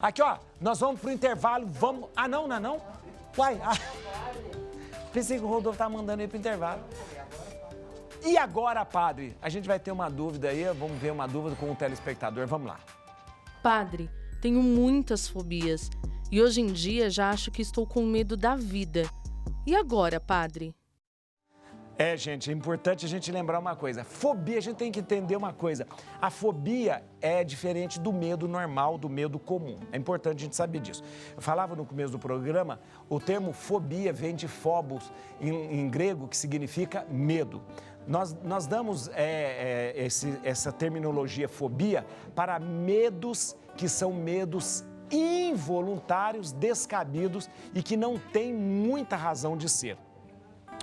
Aqui, ó, nós vamos pro intervalo, vamos... Ah, não, não é não? Uai, pensei que o Rodolfo tava mandando ir pro intervalo. E agora, padre? A gente vai ter uma dúvida aí, vamos ver uma dúvida com o telespectador, vamos lá. Padre, tenho muitas fobias e hoje em dia já acho que estou com medo da vida. E agora, padre? Gente, é importante a gente lembrar uma coisa. Fobia, a gente tem que entender uma coisa. A fobia é diferente do medo normal, do medo comum. É importante a gente saber disso. Eu falava no começo do programa, o termo fobia vem de phobos, em grego, que significa medo. Nós damos essa terminologia fobia para medos que são medos involuntários, descabidos e que não têm muita razão de ser.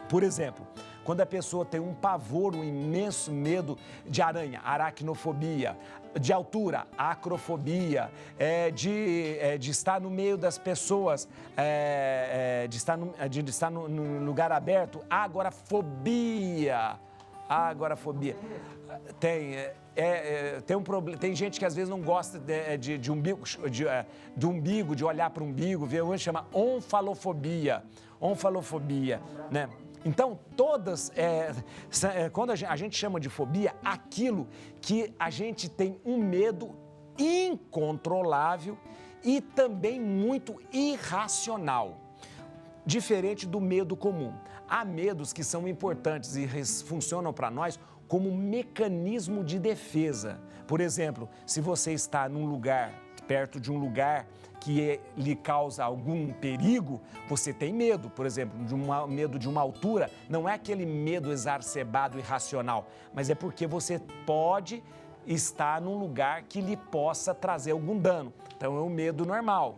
Por exemplo, quando a pessoa tem um pavor, um imenso medo de aranha, aracnofobia, de altura, acrofobia, de estar no meio das pessoas, de estar no lugar aberto, agorafobia. Agorafobia. Tem um problema. Tem gente que às vezes não gosta de umbigo, de olhar para o umbigo, ver, chama onfalofobia, né? Então, todas, quando a gente chama de fobia, aquilo que a gente tem um medo incontrolável e também muito irracional, diferente do medo comum. Há medos que são importantes e funcionam para nós como mecanismo de defesa. Por exemplo, se você está num lugar, perto de um lugar que lhe causa algum perigo, você tem medo, por exemplo, medo de uma altura, não é aquele medo exacerbado, irracional, mas é porque você pode estar num lugar que lhe possa trazer algum dano. Então é um medo normal,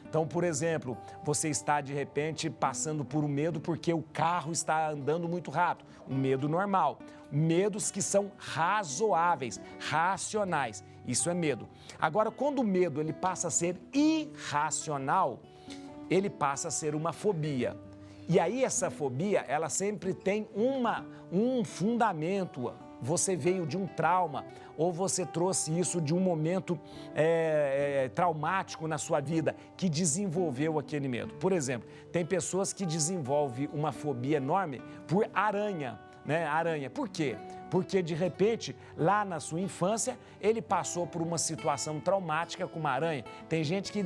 Então, por exemplo, você está de repente passando por um medo porque o carro está andando muito rápido, um medo normal. Medos que são razoáveis, racionais, isso é medo. Agora, quando o medo ele passa a ser irracional, ele passa a ser uma fobia. E aí essa fobia, ela sempre tem um fundamento. Você veio de um trauma ou você trouxe isso de um momento traumático na sua vida que desenvolveu aquele medo. Por exemplo, tem pessoas que desenvolvem uma fobia enorme por aranha, né? Aranha. Por quê? Porque, de repente, lá na sua infância, ele passou por uma situação traumática com uma aranha. Tem gente que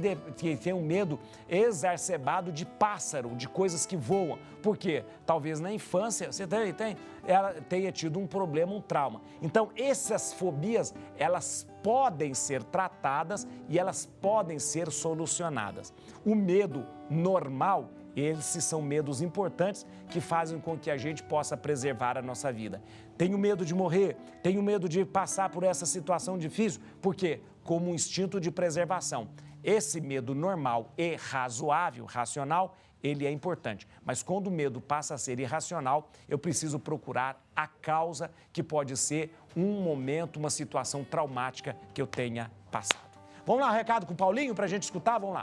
tem um medo exacerbado de pássaro, de coisas que voam. Por quê? Talvez na infância ela tenha tido um problema, um trauma. Então, essas fobias, elas podem ser tratadas e elas podem ser solucionadas. O medo normal, esses são medos importantes que fazem com que a gente possa preservar a nossa vida. Tenho medo de morrer, tenho medo de passar por essa situação difícil. Por quê? Como um instinto de preservação. Esse medo normal e razoável, racional, ele é importante. Mas quando o medo passa a ser irracional, eu preciso procurar a causa que pode ser um momento, uma situação traumática que eu tenha passado. Vamos lá, um recado com o Paulinho para a gente escutar? Vamos lá.